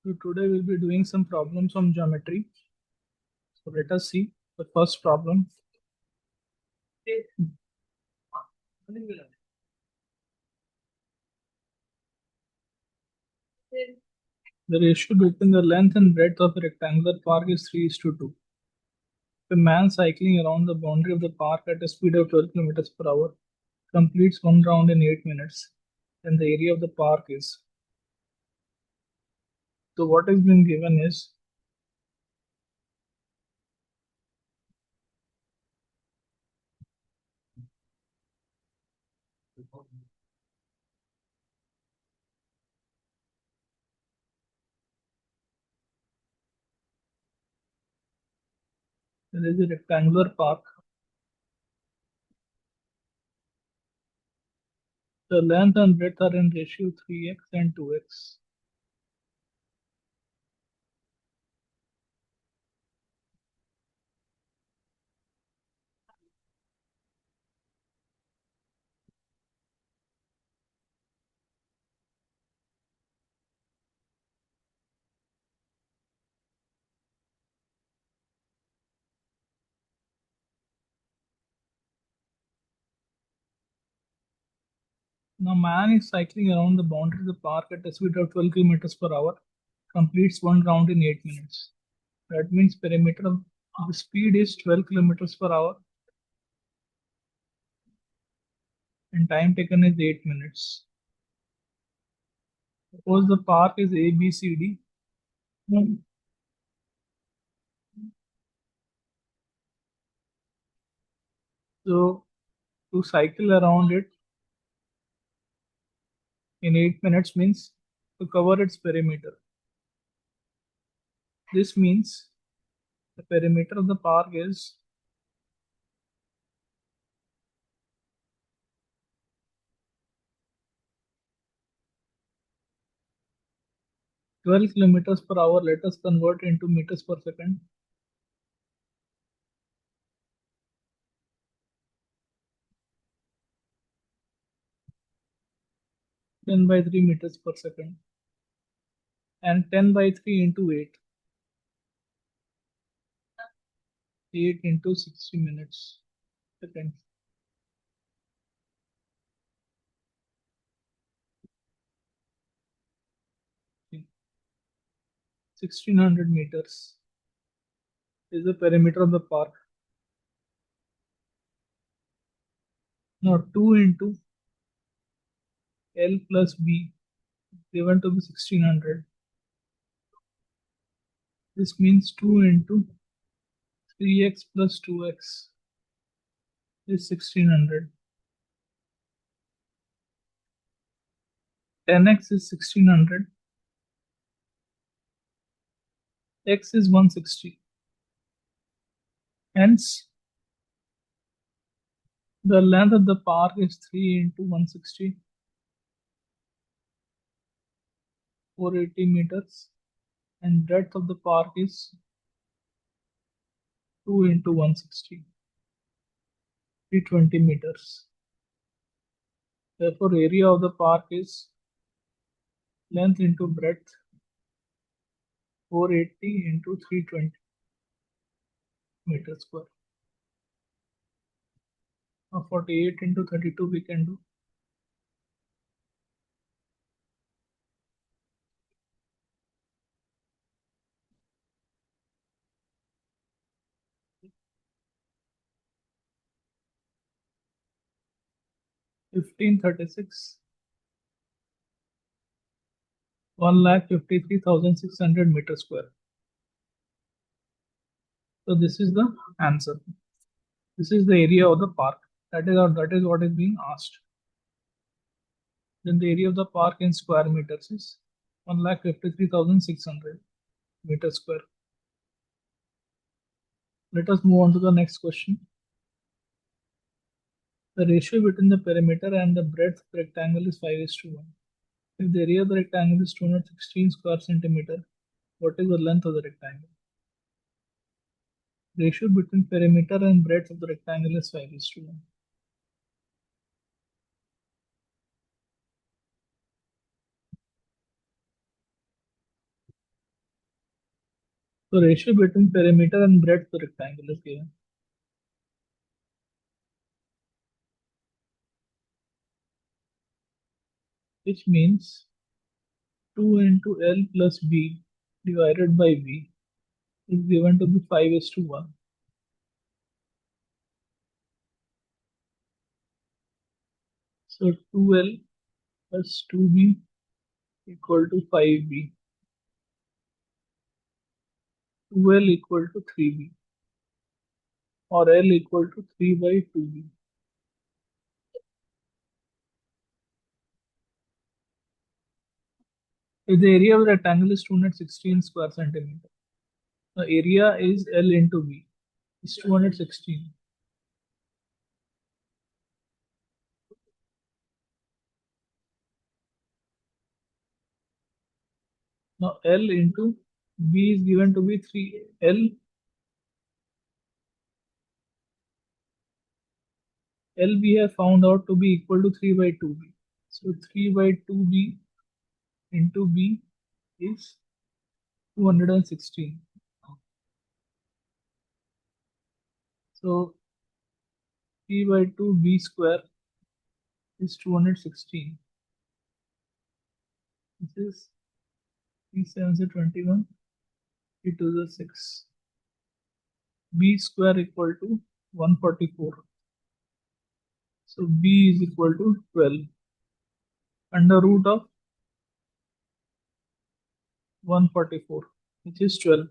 So today we'll be doing some problems on geometry. So let us see the first problem. The ratio between the length and breadth of a rectangular park is 3:2. If a man cycling around the boundary of the park at a speed of 12 kilometers per hour completes one round in 8 minutes, then the area of the park is. So what has been given is there is a rectangular park. The length and breadth are in ratio 3x and 2x. Now man is cycling around the boundary of the park at a speed of 12 kilometers per hour, completes one round in 8 minutes. That means perimeter of the speed is 12 kilometers per hour and time taken is 8 minutes. Suppose the park is A, B, C, D. So to cycle around it in 8 minutes means to cover its perimeter. This means the perimeter of the park is 12 kilometers per hour. Let us convert into meters per second. 10 by 3 meters per second and 10 by 3 into 8. 8 into 60 minutes seconds. 1600 meters is the perimeter of the park. Now 2 into L plus B given to be 1600. This means 2 into 3x plus 2x is 1600. 10x is 1600. X is 160. Hence, the length of the park is 3 into 160, 480 meters, and breadth of the park is 2 into 160, 320 meters. Therefore, area of the park is length into breadth 480 into 320 meters square. Now 48 into 32 we can do. 1536, 1,53,600 meters square. So this is the answer. This is the area of the park. That is what is being asked. Then the area of the park in square meters is 1,53,600 meters square. Let us move on to the next question. The ratio between the perimeter and the breadth of the rectangle is 5:1. If the area of the rectangle is 216 square centimeter, what is the length of the rectangle? The ratio between perimeter and breadth of the rectangle is 5:1. So ratio between perimeter and breadth of the rectangle is given, which means 2 into L plus B divided by B is given to be 5:1. So 2L plus 2B equal to 5B. 2L equal to 3B, or L equal to 3 by 2B. If the area of the rectangle is 216 square centimeter, the area is L into B is 216. Now L into B is given to be 3. L we have found out to be equal to 3 by 2B. So 3 by 2B into B is 216. So 3 by 2B square is 216. This is 3 7 is 21, 3 2 is 6. B square equal to 144. So B is equal to 12 under root of 144, which is 12.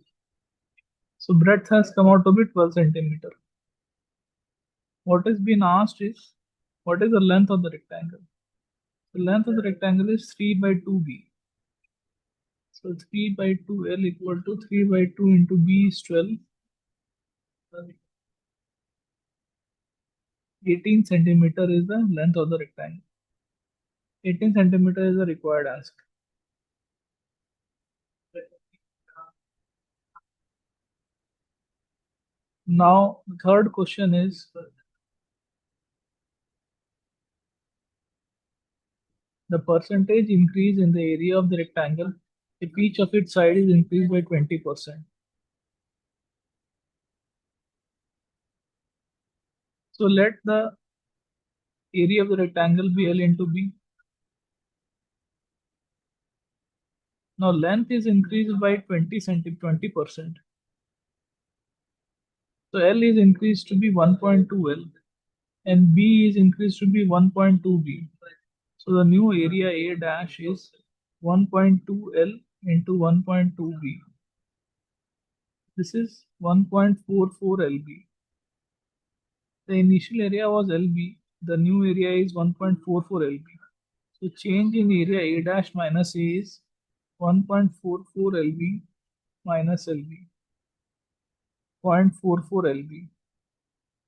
So breadth has come out to be 12 centimeter. What is being asked is, what is the length of the rectangle? The length of the rectangle is 3 by 2B. So 3 by 2L equal to 3 by 2 into B is 12. 18 centimeter is the length of the rectangle. 18 centimeter is the required answer. Now, the third question is, the percentage increase in the area of the rectangle if each of its sides is increased by 20%. So let the area of the rectangle be L into B. Now length is increased by 20%. So L is increased to be 1.2 L and B is increased to be 1.2 B. So the new area A dash is 1.2 L into 1.2 B. This is 1.44 LB. The initial area was LB. The new area is 1.44 LB. So change in area A dash minus A is 1.44 LB minus LB, 0.44 LB.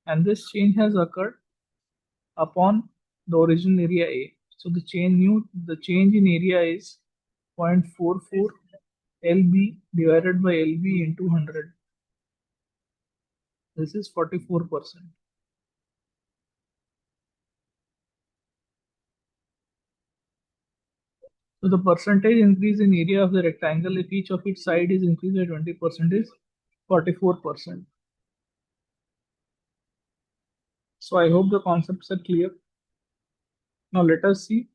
And this change has occurred upon the original area A. So the change in area is 0.44 LB divided by LB into 100. This is 44%. So the percentage increase in area of the rectangle if each of its side is increased by 20% is 44%. So I hope the concepts are clear. Now let us see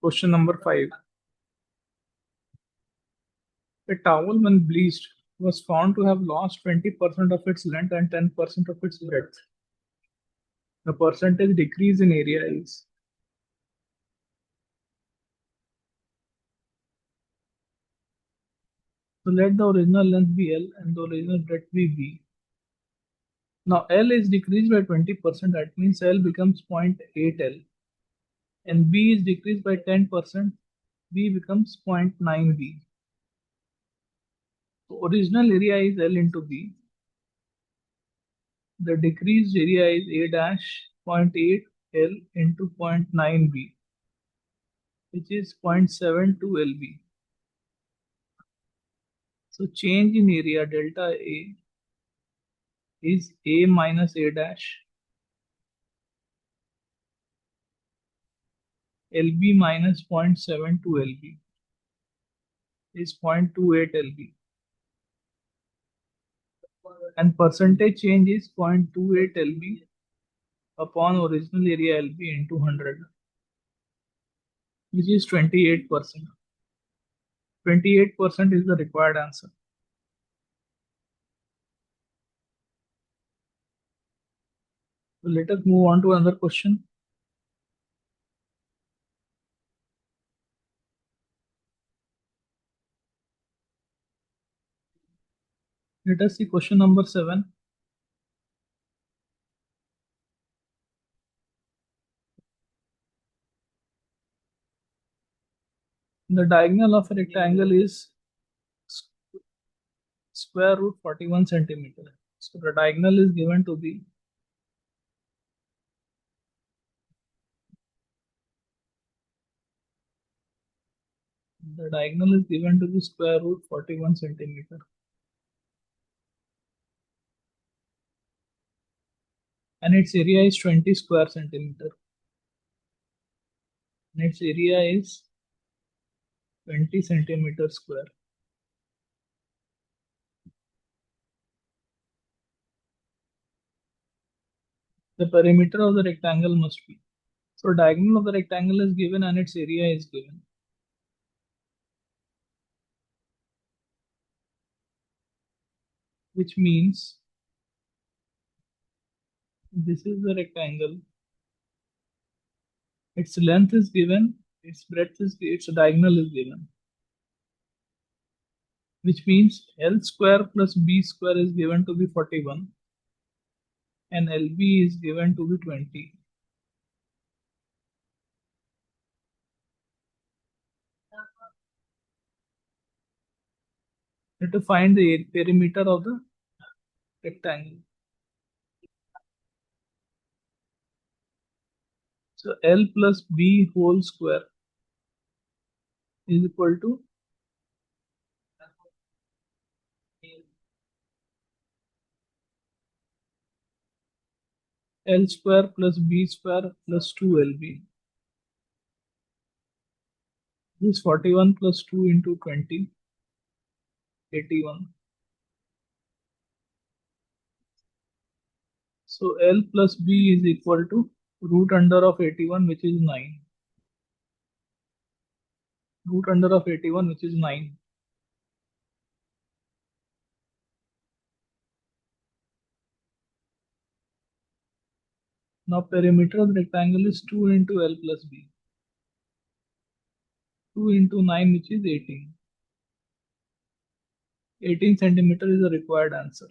question number 5. A towel when bleached was found to have lost 20% of its length and 10% of its breadth. The percentage decrease in area is. So let the original length be L and the original breadth be B. Now L is decreased by 20%, that means L becomes 0.8 L. And B is decreased by 10%, B becomes 0.9 B. So original area is L into B. The decreased area is A dash 0.8 L into 0.9 B, which is 0.72 LB. So change in area delta A is A minus A dash LB minus 0.72 LB is 0.28 LB. and percentage change is 0.28 lb upon original area lb into 100, which is 28%. 28% is the required answer. So let us move on to another question. Let us see question number 7. The diagonal of a rectangle is square root 41 centimeter. So the diagonal is given to be square root 41 centimeter, and its area is 20 square centimeter. And its area is 20 centimeter square. The perimeter of the rectangle must be. So diagonal of the rectangle is given and its area is given, which means this is the rectangle. Its length is given, its breadth is its diagonal is given, which means L square plus B square is given to be 41 and LB is given to be 20. We have to find the perimeter of the rectangle. So L plus B whole square is equal to L square plus B square plus 2LB. This is 41 plus 2 into 20, 81. So L plus B is equal to root under of 81, which is 9. Root under of 81, which is 9. Now perimeter of the rectangle is 2 into L plus B. 2 into 9, which is 18. 18 centimeter is the required answer.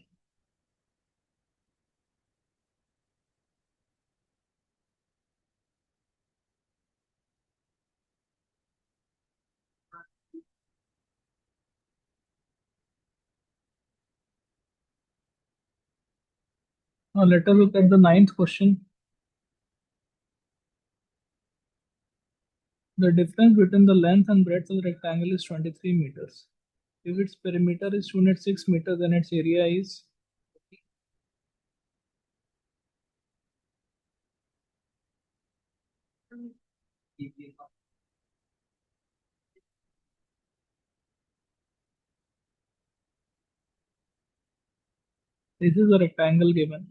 Now let us look at the ninth question. The difference between the length and breadth of the rectangle is 23 meters. If its perimeter is 206 meters, then its area is this is the rectangle given.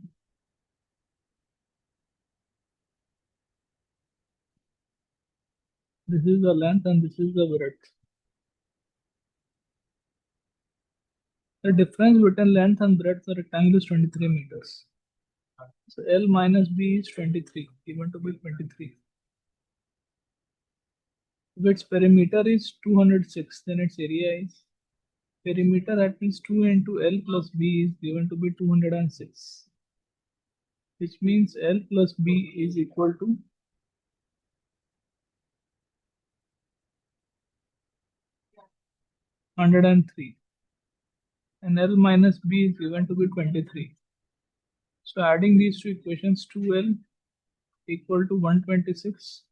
This is the length and this is the breadth. The difference between length and breadth of the rectangle is 23 meters. So L minus B is 23, given to be 23. If its perimeter is 206, then its area is perimeter at least 2 into L plus B is given to be 206, which means L plus B is equal to 103 and L minus B is given to be 23. So adding these two equations, 2L equal to 126,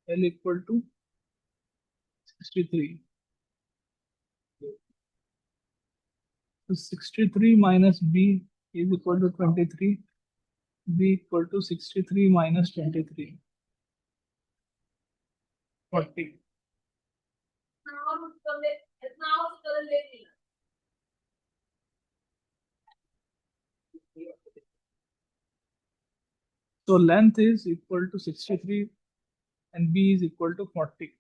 L equal to 63. So 63 minus B is equal to 23, B equal to 63 minus 23, 40. So length is equal to 63 and B is equal to 40.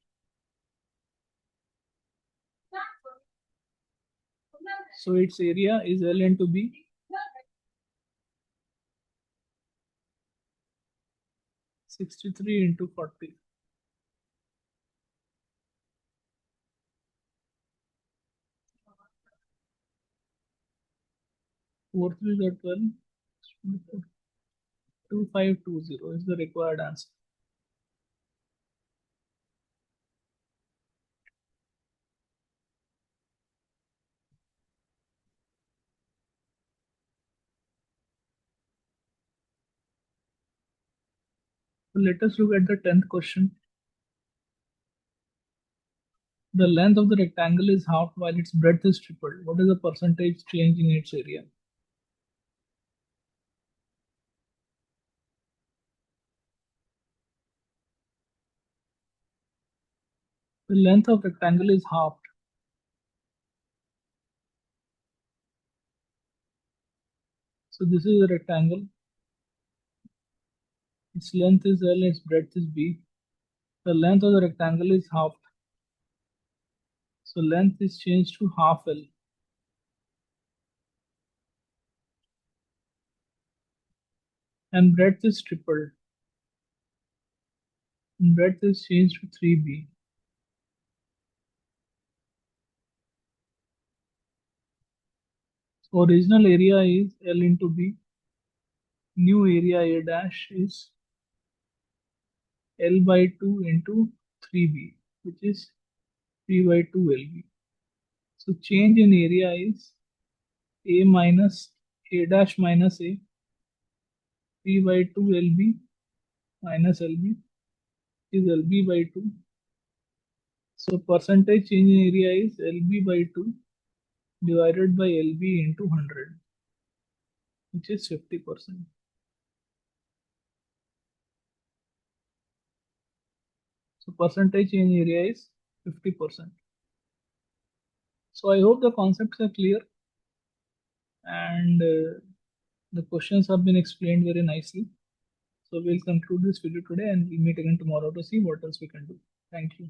So its area is L into B. 63 into 40. Four three are 12. 2520 is the required answer. So let us look at the 10th question. The length of the rectangle is halved while its breadth is tripled. What is the percentage change in its area? The length of rectangle is halved. So this is a rectangle. Its length is L, its breadth is B. The length of the rectangle is halved. So length is changed to half L. And breadth is tripled. And breadth is changed to 3B. So original area is L into B. New area A dash is L by 2 into 3B, which is 3 by 2 LB. So change in area is A minus A dash minus A, 3 by 2 LB minus LB is LB by 2. So percentage change in area is LB by 2 divided by LB into 100, which is 50%. So percentage change area is 50%. So I hope the concepts are clear and the questions have been explained very nicely. So we'll conclude this video today and we'll meet again tomorrow to see what else we can do. Thank you.